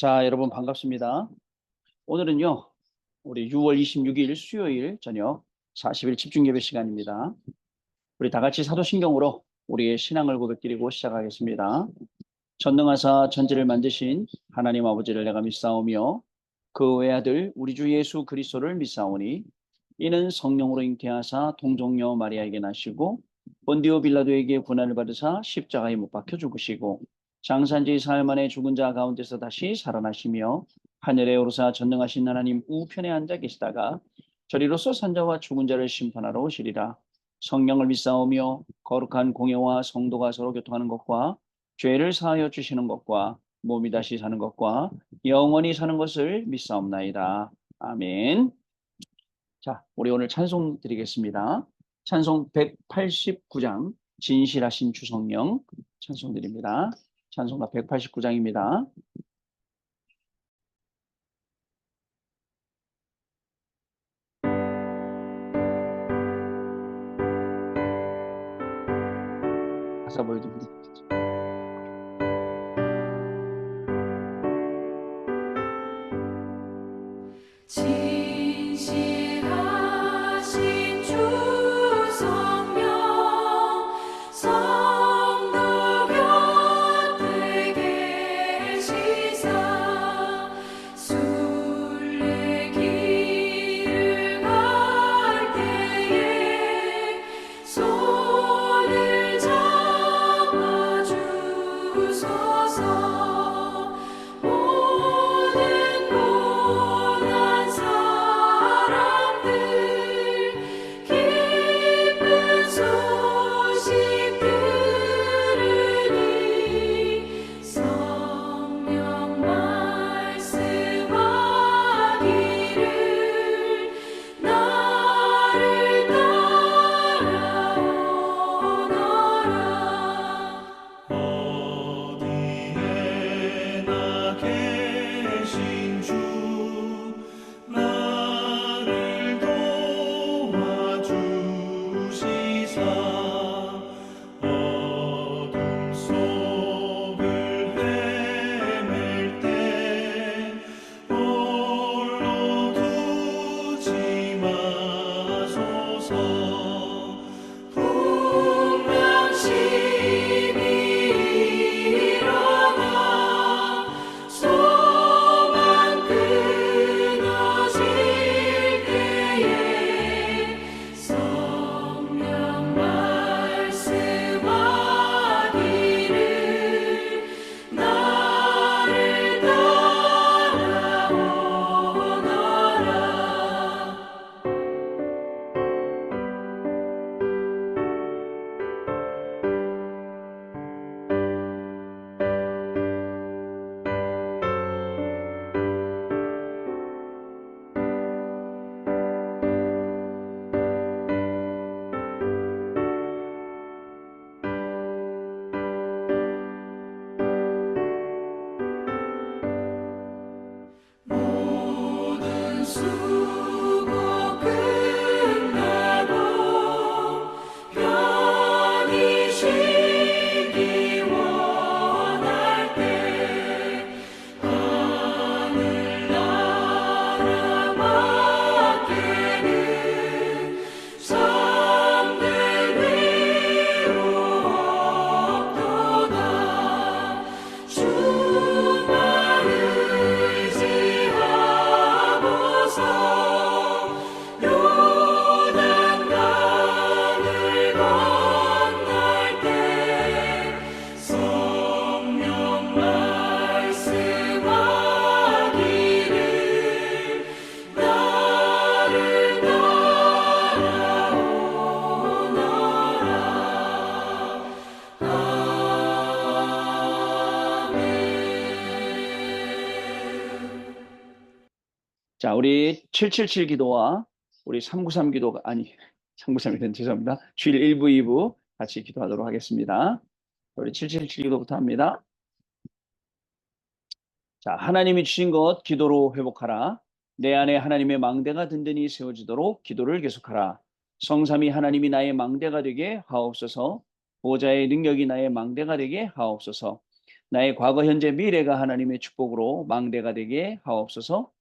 자, 여러분 반갑습니다. 오늘은요, 우리 6월 26일 수요일 저녁 40일 집중예배 시간입니다. 우리 다 같이 사도신경으로 우리의 신앙을 고백드리고 시작하겠습니다. 전능하사 천지를 만드신 하나님 아버지를 내가 믿사오며 그 외아들 우리 주 예수 그리스도를 믿사오니 이는 성령으로 잉태하사 동정녀 마리아에게 나시고 본디오 빌라도에게 고난을 받으사 십자가에 못 박혀 죽으시고 장사한 지 사흘 만에 죽은 자 가운데서 다시 살아나시며 하늘에 오르사 전능하신 하나님 우편에 앉아 계시다가 저리로서 산자와 죽은 자를 심판하러 오시리라. 성령을 믿사오며 거룩한 공예와 성도가 서로 교통하는 것과 죄를 사하여 주시는 것과 몸이 다시 사는 것과 영원히 사는 것을 믿사옵나이다. 아멘. 자, 우리 오늘 찬송 드리겠습니다. 찬송 189장 진실하신 주성령 찬송 드립니다. 찬송가 189장입니다. 가사 보여드립니다. 진실하신 주 성령 성도 곁에 계시사 순례길을 갈 때에 손을 잡아주소서. 모든 고난 사람들 기쁜 소식 들으니 성령 말씀하기를 나를 따라오너라. 어디에나 계신 주 나를 도와주시사 어둠 속을 헤맬 때 홀로 두지 마소서. 분명심이 일어나 소망 끊어질 때에 성령 말씀하기를 나를 따라오너라. 모든 수고 끝나고 편히 쉬기 원할 때 하늘나라 밖에는 참된 위로 없도다. 주만 의지하고서 요단강을 건널 때 성령 말씀하기를 나를 따라오너라. 아멘. 자, 우리 777 기도와 우리 393 기도가 아니 393이든 죄송합니다. 주일 1부, 2부 같이 기도하도록 하겠습니다. 우리 777 기도부터 합니다. 자, 하나님이 주신 것 기도로 회복하라. 내 안에 하나님의 망대가 든든히 세워지도록 기도를 계속하라. 성삼위 하나님이 나의 망대가 되게 하옵소서. 보좌의 능력이 나의 망대가 되게 하옵소서. 나의 과거, 현재, 미래가 하나님의 축복으로 망대가 되게 하옵소서.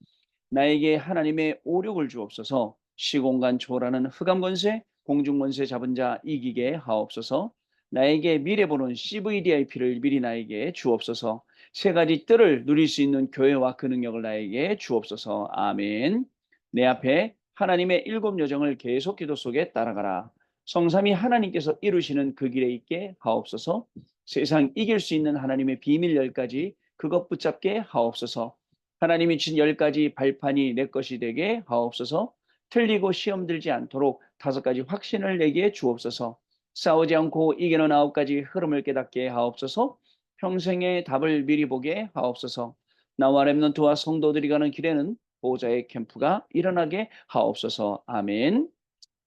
나에게 하나님의 오력을 주옵소서. 시공간 초월하는 흑암 권세, 공중 권세 잡은 자 이기게 하옵소서. 나에게 미래 보는 CVDIP를 미리 나에게 주옵소서. 세 가지 뜰을 누릴 수 있는 교회와 그 능력을 나에게 주옵소서. 아멘. 내 앞에 하나님의 일곱 여정을 계속 기도 속에 따라가라. 성삼위 하나님께서 이루시는 그 길에 있게 하옵소서. 세상 이길 수 있는 하나님의 비밀 10가지 그것 붙잡게 하옵소서. 하나님이 주신 10가지 발판이 내 것이 되게 하옵소서. 틀리고 시험 들지 않도록 5가지 확신을 내게 주옵소서. 싸우지 않고 이기는 9가지 흐름을 깨닫게 하옵소서. 평생의 답을 미리 보게 하옵소서. 나와 렘넌트와 성도들이 가는 길에는 보호자의 캠프가 일어나게 하옵소서. 아멘.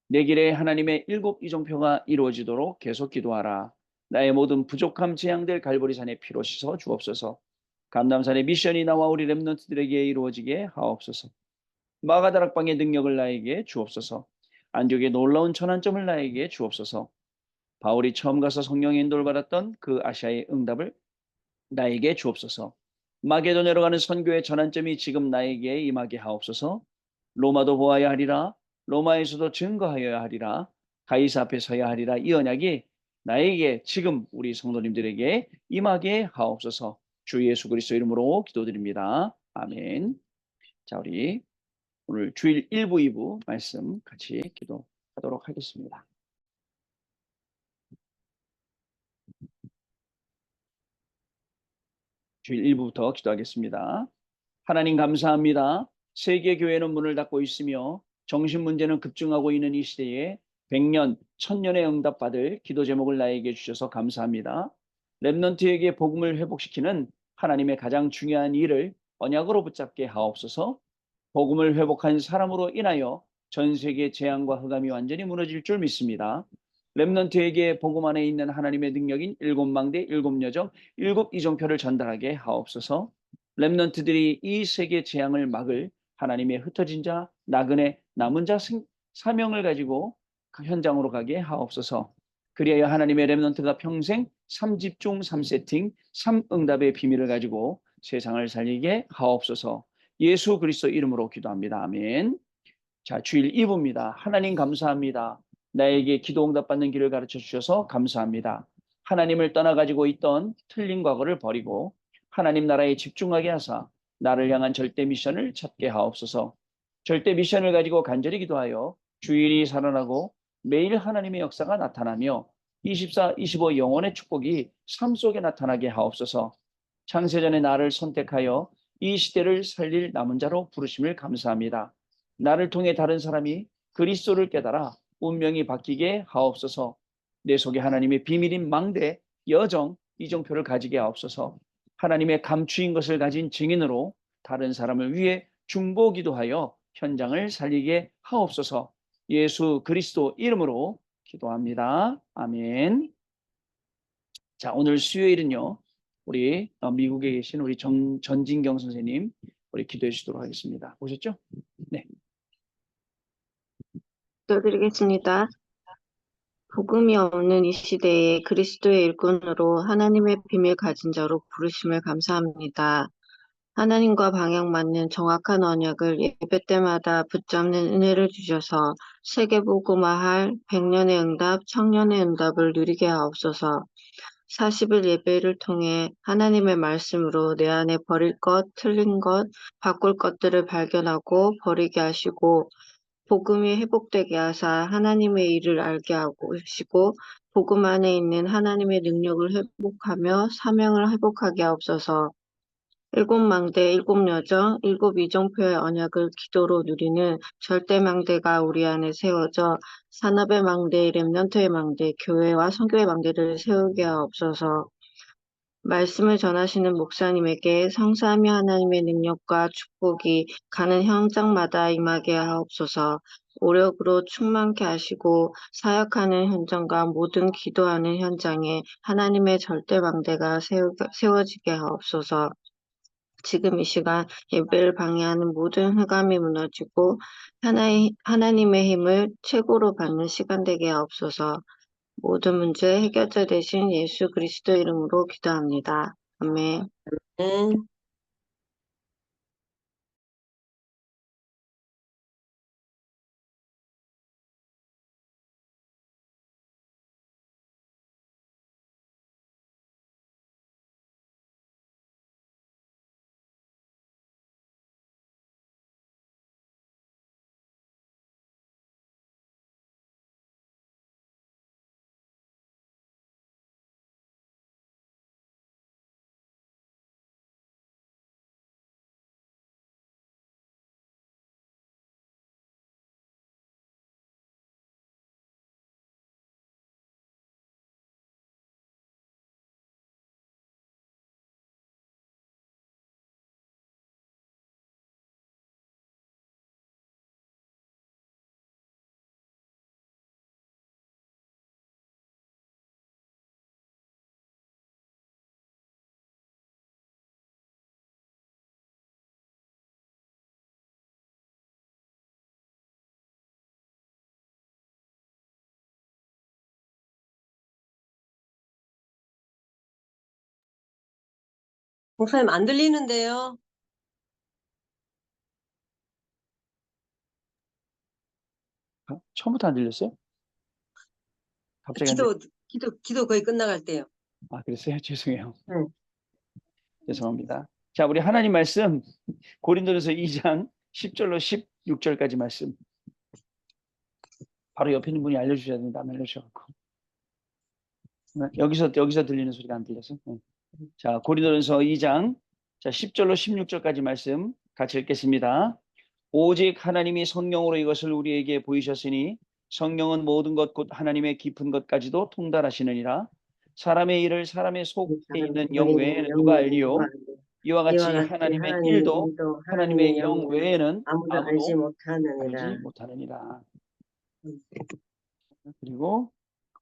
내 길에 하나님의 일곱 이정표가 이루어지도록 계속 기도하라. 나의 모든 부족함 재앙들 갈보리산에 피로 씻어 주옵소서. 감람산의 미션이 나와 우리 렘넌트들에게 이루어지게 하옵소서. 마가다락방의 능력을 나에게 주옵소서. 안디옥의 놀라운 전환점을 나에게 주옵소서. 바울이 처음 가서 성령의 인도를 받았던 그 아시아의 응답을 나에게 주옵소서. 마게도냐로 가는 선교의 전환점이 지금 나에게 임하게 하옵소서. 로마도 보아야 하리라. 로마에서도 증거하여야 하리라. 가이사 앞에 서야 하리라. 이 언약이 나에게 지금 우리 성도님들에게 임하게 하옵소서. 주 예수 그리스도 이름으로 기도드립니다. 아멘. 자, 우리 오늘 주일 1부, 2부 말씀 같이 기도하도록 하겠습니다. 주일 1부부터 기도하겠습니다. 하나님 감사합니다. 세계교회는 문을 닫고 있으며 정신 문제는 급증하고 있는 이 시대에 100년, 1000년의 응답받을 기도 제목을 나에게 주셔서 감사합니다. 렘넌트에게 복음을 회복시키는 하나님의 가장 중요한 일을 언약으로 붙잡게 하옵소서. 복음을 회복한 사람으로 인하여 전 세계 재앙과 흑암이 완전히 무너질 줄 믿습니다. 렘넌트에게 복음 안에 있는 하나님의 능력인 일곱 망대, 일곱 여정, 일곱 이정표를 전달하게 하옵소서. 렘넌트들이 이 세계 재앙을 막을 하나님의 흩어진 자, 나그네, 남은 자 사명을 가지고 그 현장으로 가게 하옵소서. 그리하여 하나님의 렘넌트가 평생 3집중, 3세팅, 3응답의 비밀을 가지고 세상을 살리게 하옵소서. 예수 그리스도 이름으로 기도합니다. 아멘. 자, 주일 2부입니다. 하나님 감사합니다. 나에게 기도 응답받는 길을 가르쳐 주셔서 감사합니다. 하나님을 떠나가지고 있던 틀린 과거를 버리고 하나님 나라에 집중하게 하사 나를 향한 절대 미션을 찾게 하옵소서. 절대 미션을 가지고 간절히 기도하여 주일이 살아나고 매일 하나님의 역사가 나타나며 24, 25 영혼의 축복이 삶 속에 나타나게 하옵소서. 창세전에 나를 선택하여 이 시대를 살릴 남은 자로 부르심을 감사합니다. 나를 통해 다른 사람이 그리스도를 깨달아 운명이 바뀌게 하옵소서. 내 속에 하나님의 비밀인 망대, 여정, 이정표를 가지게 하옵소서. 하나님의 감추인 것을 가진 증인으로 다른 사람을 위해 중보기도하여 현장을 살리게 하옵소서. 예수 그리스도 이름으로 기도합니다. 아멘. 자, 오늘 수요일은요. 우리 미국에 계신 우리 전진경 선생님 우리 기도해 주시도록 하겠습니다. 오셨죠? 네. 기도드리겠습니다. 복음이 없는 이 시대에 그리스도의 일꾼으로 하나님의 비밀 가진 자로 부르심을 감사합니다. 하나님과 방향 맞는 정확한 언약을 예배 때마다 붙잡는 은혜를 주셔서 세계복음화할 100년의 응답, 1000년의 응답을 누리게 하옵소서. 40일 예배를 통해 하나님의 말씀으로 내 안에 버릴 것, 틀린 것, 바꿀 것들을 발견하고 버리게 하시고 복음이 회복되게 하사 하나님의 일을 알게 하시고 복음 안에 있는 하나님의 능력을 회복하며 사명을 회복하게 하옵소서. 일곱 망대, 일곱 여정, 일곱 이정표의 언약을 기도로 누리는 절대 망대가 우리 안에 세워져 산업의 망대, 렘넌트의 망대, 교회와 선교의 망대를 세우게 하옵소서. 말씀을 전하시는 목사님에게 성삼위 하나님의 능력과 축복이 가는 현장마다 임하게 하옵소서. 오력으로 충만케 하시고 사역하는 현장과 모든 기도하는 현장에 하나님의 절대 망대가 세워지게 하옵소서. 지금 이 시간 예배를 방해하는 모든 흑암이 무너지고 하나님의 힘을 최고로 받는 시간 되게 하옵소서. 모든 문제 해결자 되신 예수 그리스도 이름으로 기도합니다. 아멘. 목사님 안 들리는데요. 처음부터 안 들렸어요? 갑자기 안 들렸어요? 기도 거의 끝나갈 때요. 아, 그랬어요? 죄송해요. 응. 죄송합니다. 자, 우리 하나님 말씀 고린도전서 2장 10절로 16절까지 말씀. 바로 옆에 있는 분이 알려주셔야 된다. 안 알려주셔갖고. 네, 여기서 들리는 소리가 안 들려서. 네. 자, 고린도전서 2장 자 10절로 16절까지 말씀 같이 읽겠습니다. 오직 하나님이 성령으로 이것을 우리에게 보이셨으니 성령은 모든 것 곧 하나님의 깊은 것까지도 통달하시느니라. 사람의 일을 사람의 속에 있는 영 외에는 누가 알리요? 이와 같이 하나님의 일도 하나님의 영 외에는 아무도 아무도 알지 알지 못하느니라. 그리고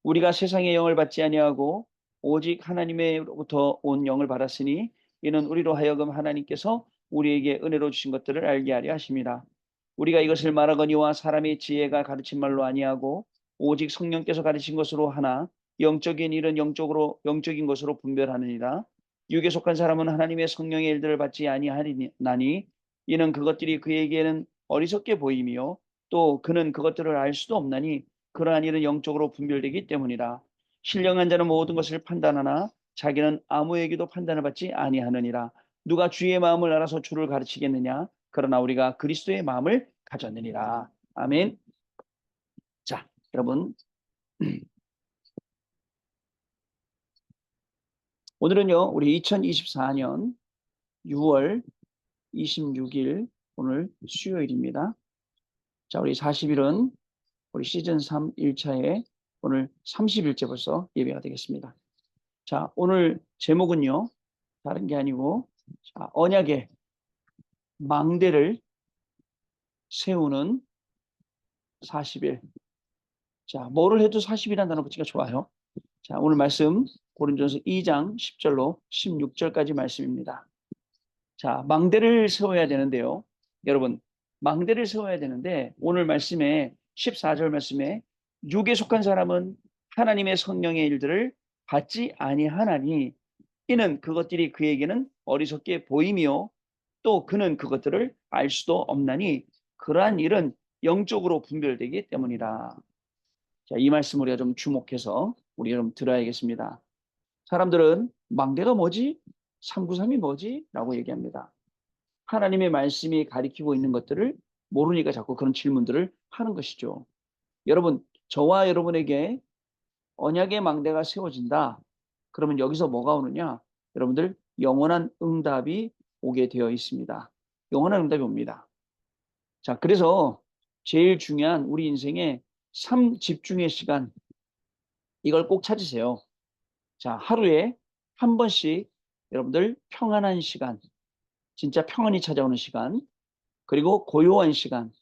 우리가 세상의 영을 받지 아니하고 오직 하나님의로부터 온 영을 받았으니 이는 우리로 하여금 하나님께서 우리에게 은혜로 주신 것들을 알게 하려 하심이라. 우리가 이것을 말하거니와 사람의 지혜가 가르친 말로 아니하고 오직 성령께서 가르친 것으로 하나 영적인 일은 영적인 것으로 분별하느니라. 육에 속한 사람은 하나님의 성령의 일들을 받지 아니하나니 이는 그것들이 그에게는 어리석게 보임이요 또 그는 그것들을 알 수도 없나니 그러한 일은 영적으로 분별되기 때문이라. 신령한 자는 모든 것을 판단하나 자기는 아무에게도 판단을 받지 아니하느니라. 누가 주의 마음을 알아서 주를 가르치겠느냐? 그러나 우리가 그리스도의 마음을 가졌느니라. 아멘. 자, 여러분. 오늘은요, 우리 2024년 6월 26일 오늘 수요일입니다. 자, 우리 40일은 우리 시즌 3 1차에 오늘 30일째 벌써 예배가 되겠습니다. 자, 오늘 제목은요, 다른 게 아니고, 자, 언약의 망대를 세우는 40일. 자, 뭐를 해도 40일이라는 단어 붙이기가 좋아요. 자, 오늘 말씀 고린도전서 2장 10절로 16절까지 말씀입니다. 자, 망대를 세워야 되는데요. 여러분, 망대를 세워야 되는데 오늘 말씀에 14절 말씀에 육에 속한 사람은 하나님의 성령의 일들을 받지 아니하나니 이는 그것들이 그에게는 어리석게 보이며 또 그는 그것들을 알 수도 없나니 그러한 일은 영적으로 분별되기 때문이라. 자, 이 말씀 우리가 좀 주목해서 우리 좀 들어야겠습니다. 사람들은 망대가 뭐지? 393이 뭐지? 라고 얘기합니다. 하나님의 말씀이 가리키고 있는 것들을 모르니까 자꾸 그런 질문들을 하는 것이죠. 여러분, 저와 여러분에게 언약의 망대가 세워진다. 그러면 여기서 뭐가 오느냐? 여러분들 영원한 응답이 오게 되어 있습니다. 영원한 응답이 옵니다. 자, 그래서 제일 중요한 우리 인생의 3집중의 시간, 이걸 꼭 찾으세요. 자, 하루에 한 번씩 여러분들 평안한 시간, 진짜 평안이 찾아오는 시간, 그리고 고요한 시간.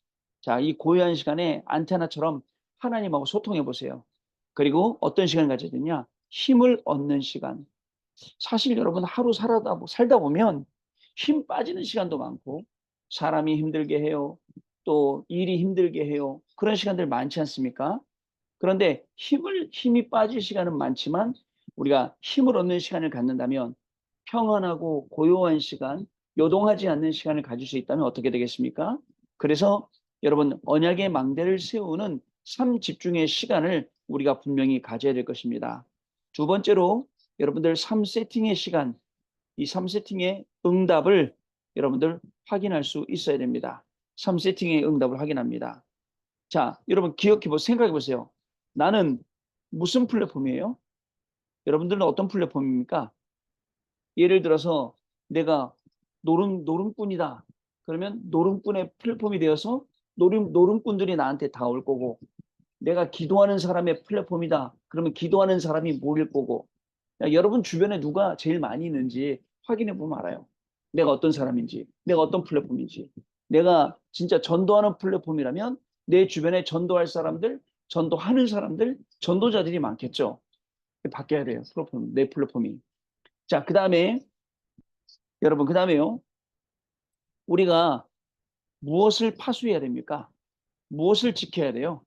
자, 이 고요한 시간에 안테나처럼 하나님하고 소통해 보세요. 그리고 어떤 시간을 가져야 되냐? 힘을 얻는 시간. 사실 여러분 하루 살다 보면 힘 빠지는 시간도 많고 사람이 힘들게 해요. 또 일이 힘들게 해요. 그런 시간들 많지 않습니까? 그런데 힘이 빠질 시간은 많지만 우리가 힘을 얻는 시간을 갖는다면 평안하고 고요한 시간, 요동하지 않는 시간을 가질 수 있다면 어떻게 되겠습니까? 그래서 여러분 언약의 망대를 세우는 삶 집중의 시간을 우리가 분명히 가져야 될 것입니다. 두 번째로 여러분들 삶 세팅의 시간, 이 삶 세팅의 응답을 여러분들 확인할 수 있어야 됩니다. 삶 세팅의 응답을 확인합니다. 자, 여러분 생각해 보세요. 나는 무슨 플랫폼이에요? 여러분들은 어떤 플랫폼입니까? 예를 들어서 내가 노름꾼이다. 그러면 노름꾼의 플랫폼이 되어서 노름꾼들이 나한테 다 올 거고, 내가 기도하는 사람의 플랫폼이다. 그러면 기도하는 사람이 모일 거고, 야, 여러분 주변에 누가 제일 많이 있는지 확인해 보면 알아요. 내가 어떤 사람인지, 내가 어떤 플랫폼인지. 내가 진짜 전도하는 플랫폼이라면 내 주변에 전도할 사람들, 전도하는 사람들, 전도자들이 많겠죠. 바뀌어야 돼요. 플랫폼, 내 플랫폼이. 자, 그 다음에 여러분, 그 다음에요. 우리가 무엇을 파수해야 됩니까? 무엇을 지켜야 돼요?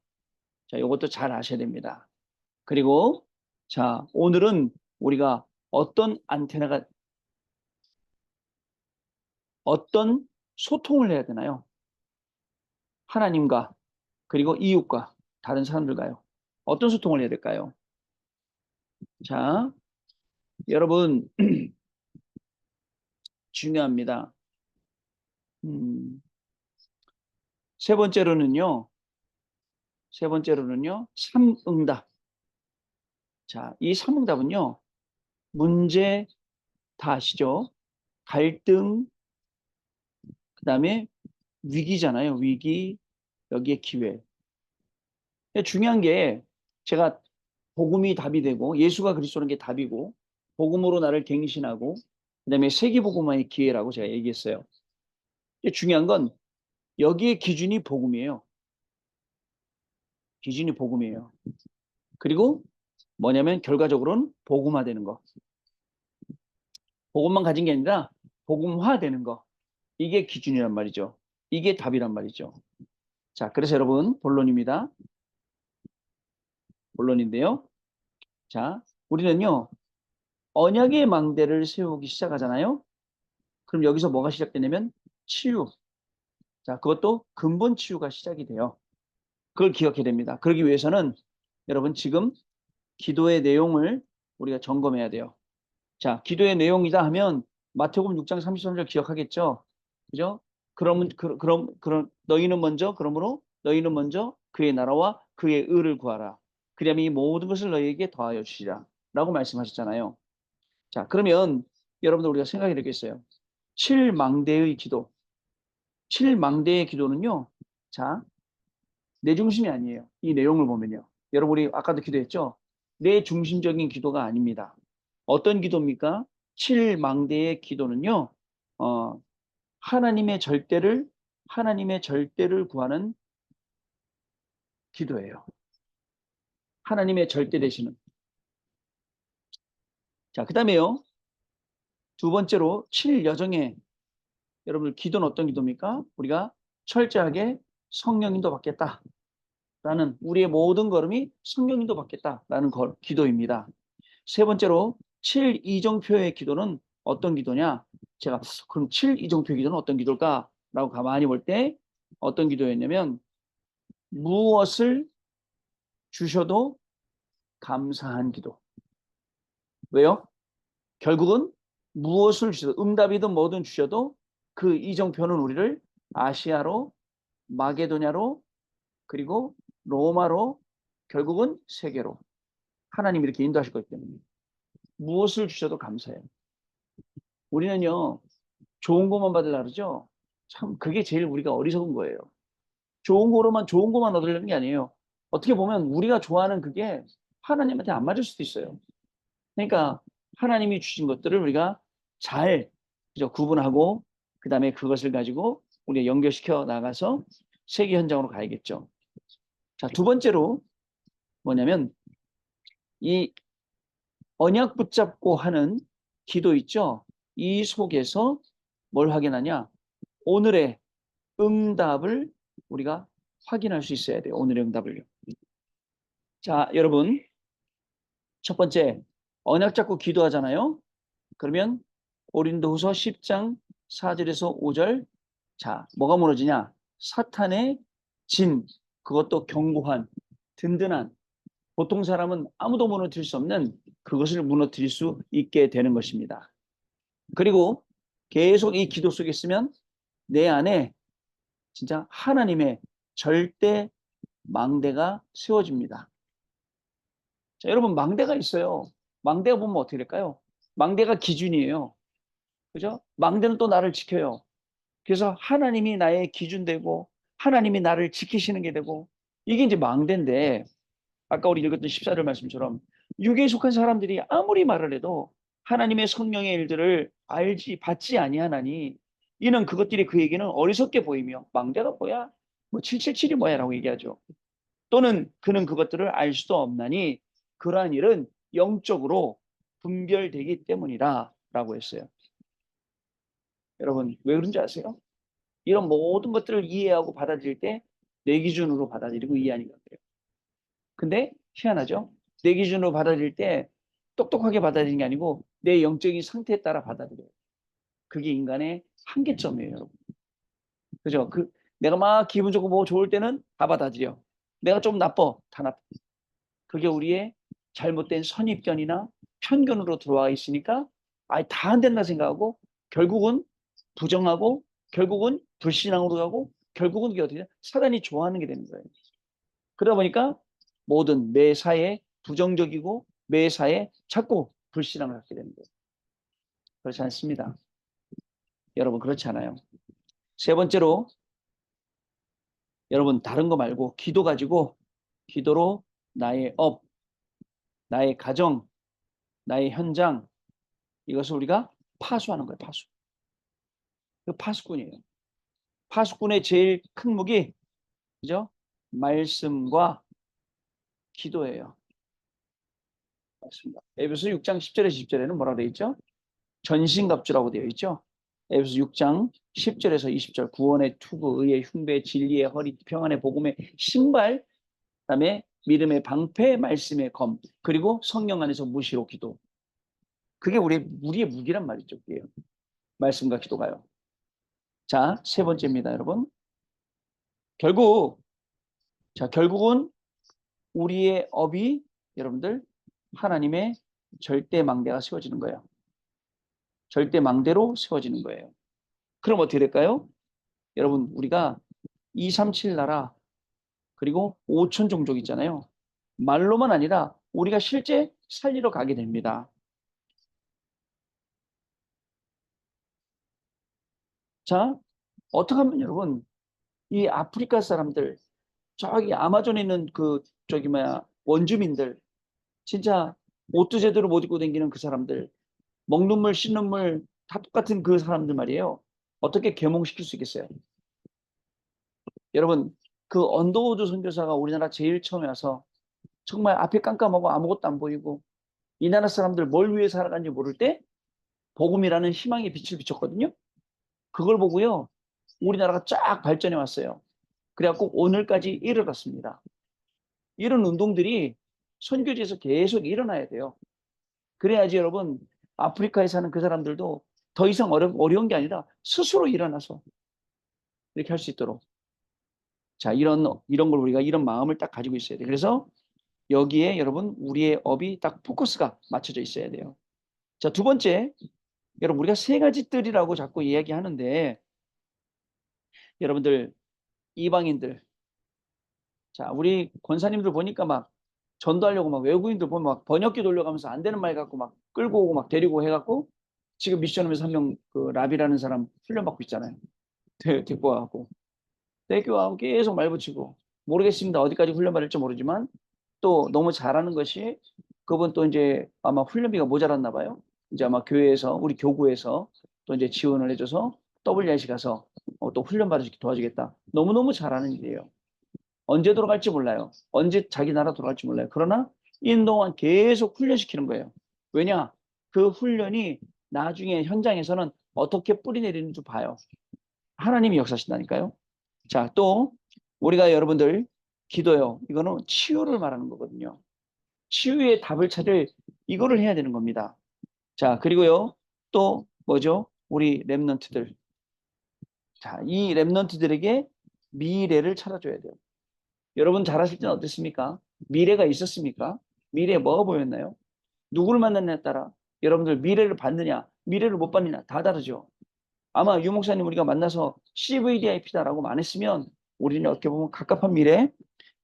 자, 이것도 잘 아셔야 됩니다. 그리고 자, 오늘은 우리가 어떤 소통을 해야 되나요? 하나님과 그리고 이웃과 다른 사람들과요. 어떤 소통을 해야 될까요? 자, 여러분 중요합니다. 세 번째로는요. 삼응답. 자, 이 삼응답은요. 문제 다 아시죠? 갈등, 그 다음에 위기잖아요. 위기, 여기에 기회. 중요한 게 제가 복음이 답이 되고 예수가 그리스도라는 게 답이고 복음으로 나를 갱신하고 그 다음에 세계복음화의 기회라고 제가 얘기했어요. 중요한 건 여기에 기준이 복음이에요. 기준이 복음이에요. 그리고 뭐냐면 결과적으로는 복음화되는 거. 복음만 가진 게 아니라 복음화되는 거. 이게 기준이란 말이죠. 이게 답이란 말이죠. 자, 그래서 여러분 본론입니다. 본론인데요. 자, 우리는요. 언약의 망대를 세우기 시작하잖아요. 그럼 여기서 뭐가 시작되냐면 치유. 자, 그것도 근본 치유가 시작이 돼요. 그걸 기억해야 됩니다. 그러기 위해서는 여러분 지금 기도의 내용을 우리가 점검해야 돼요. 자, 기도의 내용이다 하면 마태복음 6장 33절 기억하겠죠? 그죠? 그러면 그러므로 너희는 먼저 그의 나라와 그의 의를 구하라. 그리하면 이 모든 것을 너희에게 더하여 주시라. 라고 말씀하셨잖아요. 자, 그러면 여러분들 우리가 생각해 보겠어요. 7망대의 기도. 7망대의 기도는요. 자, 내 중심이 아니에요. 이 내용을 보면요. 여러분 우리 아까도 기도했죠? 내 중심적인 기도가 아닙니다. 어떤 기도입니까? 7망대의 기도는요. 하나님의 절대를 구하는 기도예요. 하나님의 절대 되시는. 자, 그 다음에요. 두 번째로 7여정의 여러분 기도는 어떤 기도입니까? 우리가 철저하게 성령인도 받겠다라는 우리의 모든 걸음이 성령인도 받겠다라는 기도입니다. 세 번째로 7이정표의 기도는 어떤 기도냐? 제가 그럼 7이정표의 기도는 어떤 기도일까? 라고 가만히 볼 때 어떤 기도였냐면 무엇을 주셔도 감사한 기도. 왜요? 결국은 무엇을 주셔도 응답이든 뭐든 주셔도 그 이정표는 우리를 아시아로 마게도냐로 그리고 로마로 결국은 세계로 하나님이 이렇게 인도하실 거기 때문에 무엇을 주셔도 감사해요. 우리는요 좋은 것만 받으려고 그러죠. 참 그게 제일 우리가 어리석은 거예요. 좋은 것만 얻으려는 게 아니에요. 어떻게 보면 우리가 좋아하는 그게 하나님한테 안 맞을 수도 있어요. 그러니까 하나님이 주신 것들을 우리가 잘 구분하고 그 다음에 그것을 가지고 우리가 연결시켜 나가서 세계 현장으로 가야겠죠. 자, 두 번째로 뭐냐면 이 언약 붙잡고 하는 기도 있죠. 이 속에서 뭘 확인하냐? 오늘의 응답을 우리가 확인할 수 있어야 돼요. 오늘의 응답을요. 자, 여러분 첫 번째 언약 잡고 기도하잖아요. 그러면 고린도후서 10장 4절에서 5절. 자, 뭐가 무너지냐? 사탄의 진, 그것도 견고한, 든든한, 보통 사람은 아무도 무너뜨릴 수 없는 그것을 무너뜨릴 수 있게 되는 것입니다. 그리고 계속 이 기도 속에 있으면 내 안에 진짜 하나님의 절대 망대가 세워집니다. 자, 여러분, 망대가 있어요. 망대가 보면 어떻게 될까요? 망대가 기준이에요. 그죠? 망대는 또 나를 지켜요. 그래서 하나님이 나의 기준 되고 하나님이 나를 지키시는 게 되고, 이게 이제 망대인데, 아까 우리 읽었던 14절 말씀처럼 육에 속한 사람들이 아무리 말을 해도 하나님의 성령의 일들을 받지 아니하나니 이는 그것들이 그에게는 어리석게 보이며, 망대가 뭐야? 뭐 777이 뭐야? 라고 얘기하죠. 또는 그는 그것들을 알 수도 없나니 그러한 일은 영적으로 분별되기 때문이라 라고 했어요. 여러분, 왜 그런지 아세요? 이런 모든 것들을 이해하고 받아들일 때 내 기준으로 받아들이고 이해하니까 그래요. 근데 희한하죠? 내 기준으로 받아들일 때 똑똑하게 받아들이는 게 아니고 내 영적인 상태에 따라 받아들여요. 그게 인간의 한계점이에요, 여러분. 그죠? 내가 막 기분 좋고 뭐 좋을 때는 다 받아들여. 내가 좀 나빠, 다 나빠. 그게 우리의 잘못된 선입견이나 편견으로 들어와 있으니까 아예 다 안 된다 생각하고 결국은 부정하고 결국은 불신앙으로 가고 결국은 그게 어떻게 돼? 사단이 좋아하는 게 되는 거예요. 그러다 보니까 모든 매사에 부정적이고 매사에 자꾸 불신앙을 갖게 되는 거예요. 그렇지 않습니다. 여러분, 그렇지 않아요. 세 번째로, 여러분, 다른 거 말고 기도 가지고, 기도로 나의 업, 나의 가정, 나의 현장, 이것을 우리가 파수하는 거예요. 파수. 그 파수꾼이에요. 파수꾼의 제일 큰 무기, 그죠? 말씀과 기도예요. 맞습니다. 에베소 6장 10절에서 20절에는 뭐라고 되어 있죠? 전신갑주라고 되어 있죠. 에베소 6장 10절에서 20절, 구원의 투구, 의의 흉배, 진리의 허리, 평안의 복음의 신발, 그다음에 믿음의 방패, 말씀의 검, 그리고 성령 안에서 무시로 기도. 그게 우리의 무기란 말이죠. 그게요. 말씀과 기도가요. 자, 세 번째입니다, 여러분. 결국은 우리의 업이, 여러분들, 하나님의 절대 망대가 세워지는 거예요. 절대 망대로 세워지는 거예요. 그럼 어떻게 될까요? 여러분, 우리가 237 나라 그리고 5천 종족 있잖아요. 말로만 아니라 우리가 실제 살리러 가게 됩니다. 자, 어떻게 하면 여러분, 이 아프리카 사람들, 저기 아마존에 있는 원주민들, 진짜 옷도 제대로 못 입고 다니는 그 사람들, 먹는 물, 씻는 물 다 똑같은 그 사람들 말이에요. 어떻게 계몽시킬 수 있겠어요? 여러분, 그 언더우드 선교사가 우리나라 제일 처음에 와서 정말 앞에 깜깜하고 아무것도 안 보이고 이 나라 사람들 뭘 위해 살아가는지 모를 때 복음이라는 희망의 빛을 비췄거든요. 그걸 보고요, 우리나라가 쫙 발전해 왔어요. 그래갖고 오늘까지 이르렀습니다. 이런 운동들이 선교지에서 계속 일어나야 돼요. 그래야지 여러분, 아프리카에 사는 그 사람들도 더 이상 어려운 게 아니라 스스로 일어나서 이렇게 할 수 있도록. 자, 이런 걸 우리가 이런 마음을 딱 가지고 있어야 돼요. 그래서 여기에 여러분, 우리의 업이 딱 포커스가 맞춰져 있어야 돼요. 자, 두 번째, 여러분, 우리가 세 가지 뜰이라고 자꾸 이야기하는데, 여러분들, 이방인들, 자, 우리 권사님들 보니까 막 전도하려고 막 외국인들 보면 막 번역기 돌려가면서 안 되는 말 갖고 막 끌고 오고 막 데리고 해갖고 지금 미션홈에서 한 명, 그 라비라는 사람 훈련받고 있잖아요. 데리고 와갖고 계속 말 붙이고, 모르겠습니다. 어디까지 훈련받을지 모르지만 또 너무 잘하는 것이, 그분 또 이제 아마 훈련비가 모자랐나 봐요. 이제 아마 교회에서, 우리 교구에서 또 이제 지원을 해줘서 WRC 가서 또 훈련받으시기 도와주겠다. 너무너무 잘하는 일이에요. 언제 돌아갈지 몰라요. 언제 자기 나라 돌아갈지 몰라요. 그러나 이 동안 계속 훈련시키는 거예요. 왜냐? 그 훈련이 나중에 현장에서는 어떻게 뿌리 내리는 줄 봐요. 하나님이 역사하신다니까요. 자, 또 우리가 여러분들 기도요. 이거는 치유를 말하는 거거든요. 치유의 답을 찾을 이거를 해야 되는 겁니다. 자, 그리고요. 또 뭐죠? 우리 렘넌트들. 자, 이 렘넌트들에게 미래를 찾아줘야 돼요. 여러분 잘하실 때는 어땠습니까? 미래가 있었습니까? 미래에 뭐가 보였나요? 누구를 만났냐에 따라 여러분들 미래를 받느냐, 미래를 못 받느냐 다 다르죠. 아마 유 목사님 우리가 만나서 CVDIP다라고 안 했으면 우리는 어떻게 보면 갑갑한 미래,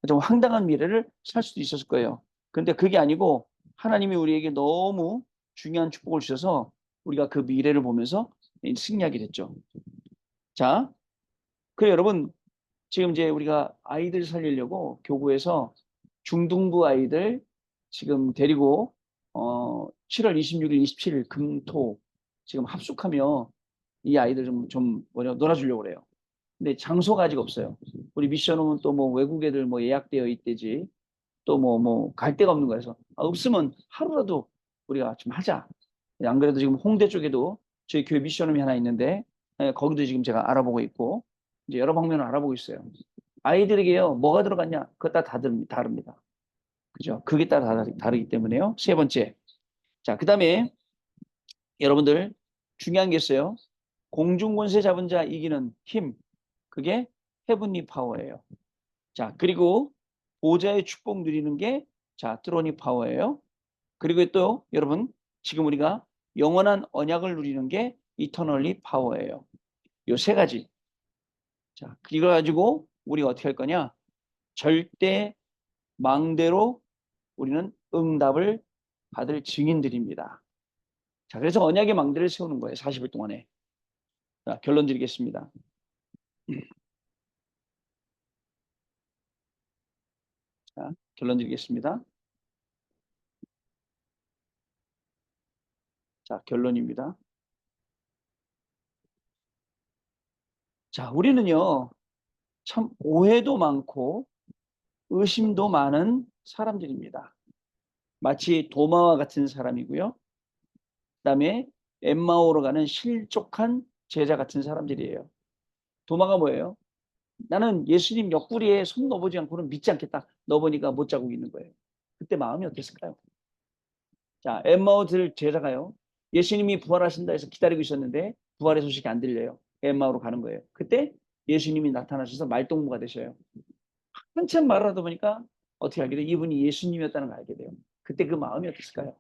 좀 황당한 미래를 살 수도 있었을 거예요. 근데 그게 아니고 하나님이 우리에게 너무 중요한 축복을 주셔서 우리가 그 미래를 보면서 승리하게 됐죠. 자, 그래 여러분 지금 이제 우리가 아이들 살리려고 교구에서 중등부 아이들 지금 데리고 7월 26일, 27일 금토 지금 합숙하며 이 아이들 좀 놀아주려고 그래요. 근데 장소가 아직 없어요. 우리 미션홈은 또 뭐 외국 애들 뭐 예약되어 있대지 또 뭐 갈 데가 없는 거여서 없으면 하루라도 우리가 좀 하자. 안 그래도 지금 홍대 쪽에도 저희 교회 미션홈이 하나 있는데 거기도 지금 제가 알아보고 있고 이제 여러 방면을 알아보고 있어요. 아이들에게요 뭐가 들어갔냐 그것 다 다릅니다. 그죠? 그게 따라 다르기 때문에요. 세 번째. 자, 그 다음에 여러분들 중요한 게 있어요. 공중권세 잡은 자 이기는 힘. 그게 헤븐리 파워예요. 자, 그리고 보좌의 축복 누리는 게 자, 트로니 파워예요. 그리고 또 여러분 지금 우리가 영원한 언약을 누리는 게 이터널리 파워예요. 요 세 가지. 자, 이걸 가지고 우리가 어떻게 할 거냐? 절대 망대로 우리는 응답을 받을 증인들입니다. 자, 그래서 언약의 망대를 세우는 거예요. 40일 동안에. 자, 결론 드리겠습니다. 자, 결론 드리겠습니다. 자, 결론입니다. 자, 우리는요, 참 오해도 많고 의심도 많은 사람들입니다. 마치 도마와 같은 사람이고요. 그다음에 엠마오로 가는 실족한 제자 같은 사람들이에요. 도마가 뭐예요? 나는 예수님 옆구리에 손 넣어보지 않고는 믿지 않겠다. 넣어보니까 못 자국 있는 거예요. 그때 마음이 어땠을까요? 자, 엠마오들 제자가요. 예수님이 부활하신다 해서 기다리고 있었는데 부활의 소식이 안 들려요. 엠마오로 가는 거예요. 그때 예수님이 나타나셔서 말동무가 되셔요. 한참 말을 하다 보니까 어떻게 알게 돼요? 이분이 예수님이었다는 걸 알게 돼요. 그때 그 마음이 어땠을까요?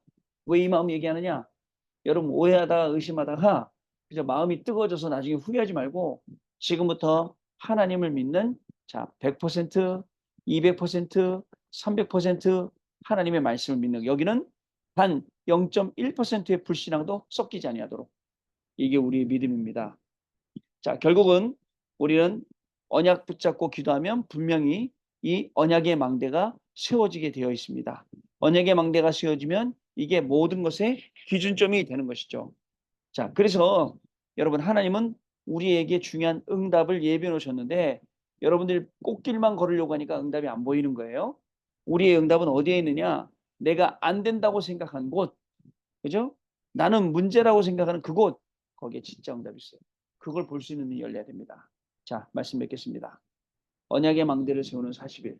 왜 이 마음 얘기하느냐? 여러분 오해하다가 의심하다가 그저 마음이 뜨거워져서 나중에 후회하지 말고 지금부터 하나님을 믿는 자 100%, 200%, 300% 하나님의 말씀을 믿는 여기는 단 0.1%의 불신앙도 섞이지 아니하도록 이게 우리의 믿음입니다. 자, 결국은 우리는 언약 붙잡고 기도하면 분명히 이 언약의 망대가 세워지게 되어 있습니다. 언약의 망대가 세워지면 이게 모든 것의 기준점이 되는 것이죠. 자, 그래서 여러분 하나님은 우리에게 중요한 응답을 예비해 놓으셨는데 여러분들이 꽃길만 걸으려고 하니까 응답이 안 보이는 거예요. 우리의 응답은 어디에 있느냐? 내가 안 된다고 생각한 곳, 그죠? 나는 문제라고 생각하는 그곳, 거기에 진짜 응답이 있어요. 그걸 볼 수 있는 눈이 열려야 됩니다. 자, 말씀 맺겠습니다. 언약의 망대를 세우는 40일.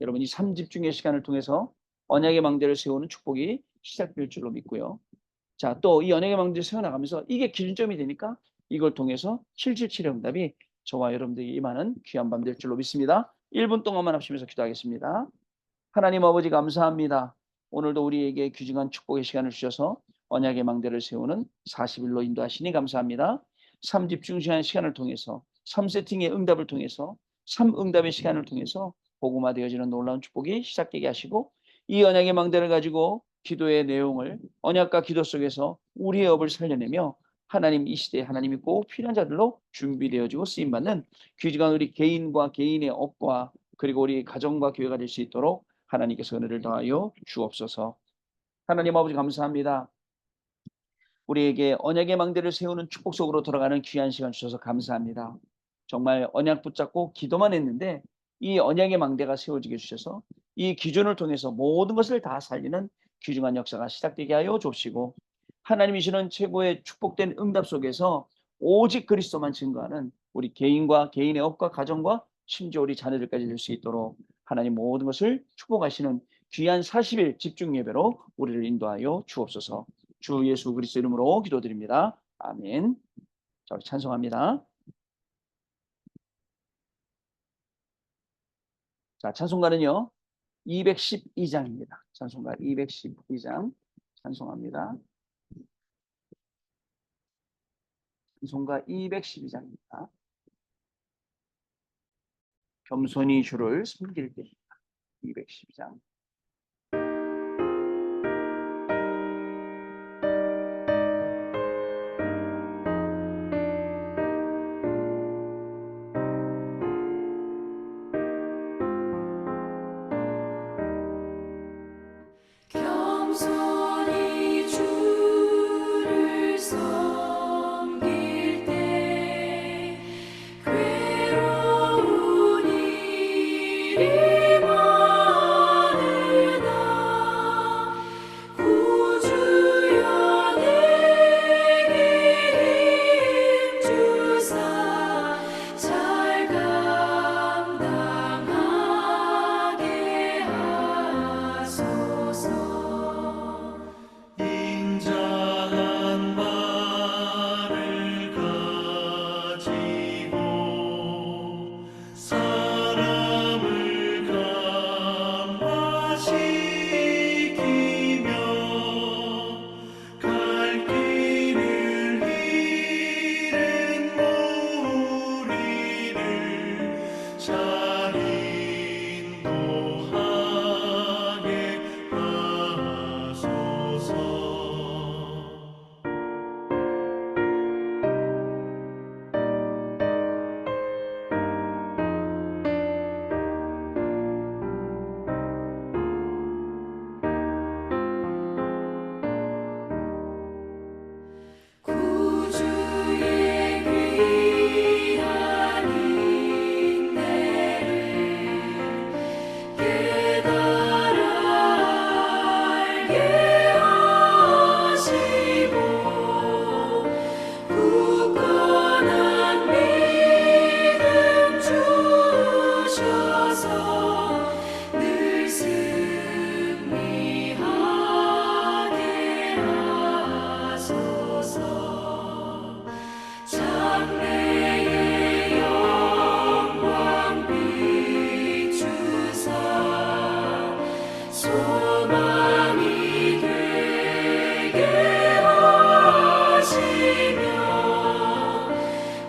여러분 이 3집중의 시간을 통해서 언약의 망대를 세우는 축복이 시작될 줄로 믿고요. 자, 또 이 언약의 망대를 세워나가면서 이게 기준점이 되니까 이걸 통해서 777의 응답이 저와 여러분들에게 임하는 귀한 밤 될 줄로 믿습니다. 1분 동안만 합시면서 기도하겠습니다. 하나님 아버지 감사합니다. 오늘도 우리에게 귀중한 축복의 시간을 주셔서 언약의 망대를 세우는 40일로 인도하시니 감사합니다. 3집중시간 시간을 통해서 3세팅의 응답을 통해서 3응답의 시간을 통해서 복음화되어지는 놀라운 축복이 시작되게 하시고 이 언약의 망대를 가지고 기도의 내용을 언약과 기도 속에서 우리의 업을 살려내며 하나님 이 시대에 하나님이 꼭 필요한 자들로 준비되어지고 쓰임받는 귀중한 우리 개인과 개인의 업과 그리고 우리 가정과 교회가 될 수 있도록 하나님께서 은혜를 더하여 주옵소서. 하나님 아버지 감사합니다. 우리에게 언약의 망대를 세우는 축복 속으로 들어가는 귀한 시간 주셔서 감사합니다. 정말 언약 붙잡고 기도만 했는데 이 언약의 망대가 세워지게 주셔서 이 기준을 통해서 모든 것을 다 살리는 귀중한 역사가 시작되게 하여 주옵시고 하나님이시는 최고의 축복된 응답 속에서 오직 그리스도만 증거하는 우리 개인과 개인의 업과 가정과 심지어 우리 자녀들까지 될 수 있도록 하나님 모든 것을 축복하시는 귀한 40일 집중 예배로 우리를 인도하여 주옵소서. 주 예수 그리스도 이름으로 기도드립니다. 아멘. 자, 우리 찬송합니다. 자, 찬송가는요. 212장입니다. 찬송가 212장 찬송합니다. 찬송가 212장입니다. 겸손히 주를 섬길 때입니다. 212장. 겸손히 주를 섬길 때 괴로운 일이 많으나 구주여 내게 힘 주사 잘 감당하게 하소서. 인자한 말을 가지고 사람을 감화시키며 갈 길을 잃은 무리를 잘 인도하게 하소서. 구주의 귀한 인내를 깨달아 알게 하시고 굳건한 믿음 주셔서 늘 승리하게 하소서. 장래의 영광 비추사 소망이 되게 하시며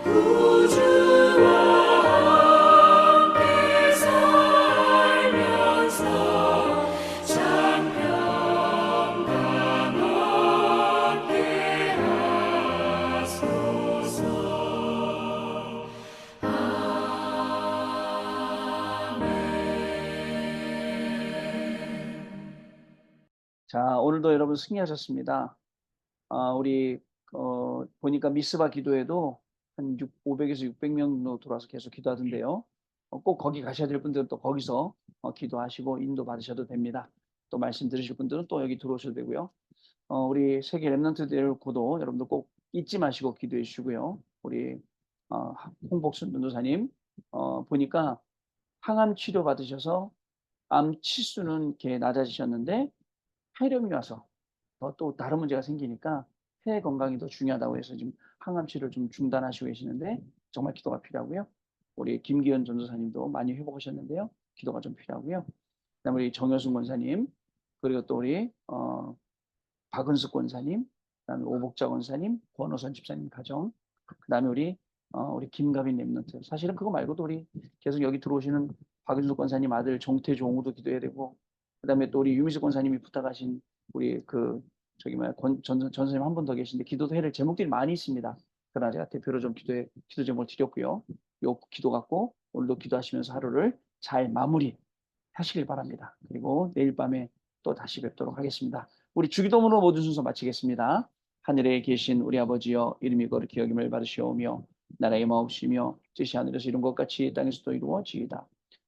구주와 함께 살면서 장평강 얻게 하소서. 자, 오늘도 여러분 승리하셨습니다. 우리 보니까 미스바 기도에도 한 500에서 600명 정도 들어와서 계속 기도하던데요. 꼭 거기 가셔야 될 분들은 또 거기서 기도하시고 인도 받으셔도 됩니다. 또 말씀 들으실 분들은 또 여기 들어오셔도 되고요. 우리 세계 렘넌트 대회고도 여러분들 꼭 잊지 마시고 기도해 주시고요. 우리 홍복순 전도사님 보니까 항암 치료 받으셔서 암 치수는 이렇게 낮아지셨는데 폐렴이 와서 또 다른 문제가 생기니까 폐 건강이 더 중요하다고 해서 지금 항암 치료를 좀 중단하시고 계시는데 정말 기도가 필요하고요. 우리 김기현 전도사님도 많이 회복하셨는데요. 기도가 좀 필요하고요. 그다음에 우리 정효순 권사님, 그리고 또 우리 박은숙 권사님, 그다음에 오복자 권사님, 권호선 집사님 가정, 그다음에 우리 김가빈 렘넌트. 사실은 그거 말고도 우리 계속 여기 들어오시는 박은숙 권사님 아들 정태종우도 기도해야 되고, 그다음에 또 우리 유미숙 권사님이 부탁하신 우리 전선생님 한 분 더 계신데 기도도 해야 될 제목들이 많이 있습니다. 그러나 제가 대표로 좀 기도 제목을 드렸고요. 요 기도 갖고 오늘도 기도하시면서 하루를 잘 마무리 하시길 바랍니다. 그리고 내일 밤에 또 다시 뵙도록 하겠습니다. 우리 주기도문으로 모든 순서 마치겠습니다. 하늘에 계신 우리 아버지여, 이름이 거룩히 여김을 받으시오며 나라의 마옵시며 뜻이 하늘에서 이룬 것 같이 땅에서도 이루어지이다.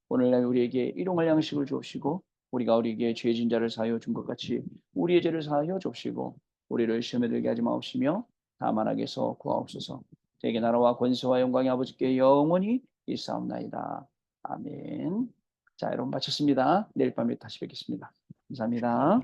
오늘날 우리에게 일용할 양식을 주옵시고 우리가 우리에게 죄진 자를 사하여 준 것 같이 우리의 죄를 사하여 주옵시고 우리를 시험에 들게 하지 마옵시며 다만 악에서 구하옵소서. 대개 나라와 권세와 영광이 아버지께 영원히 있사옵나이다. 아멘. 자, 여러분 마쳤습니다. 내일 밤에 다시 뵙겠습니다. 감사합니다.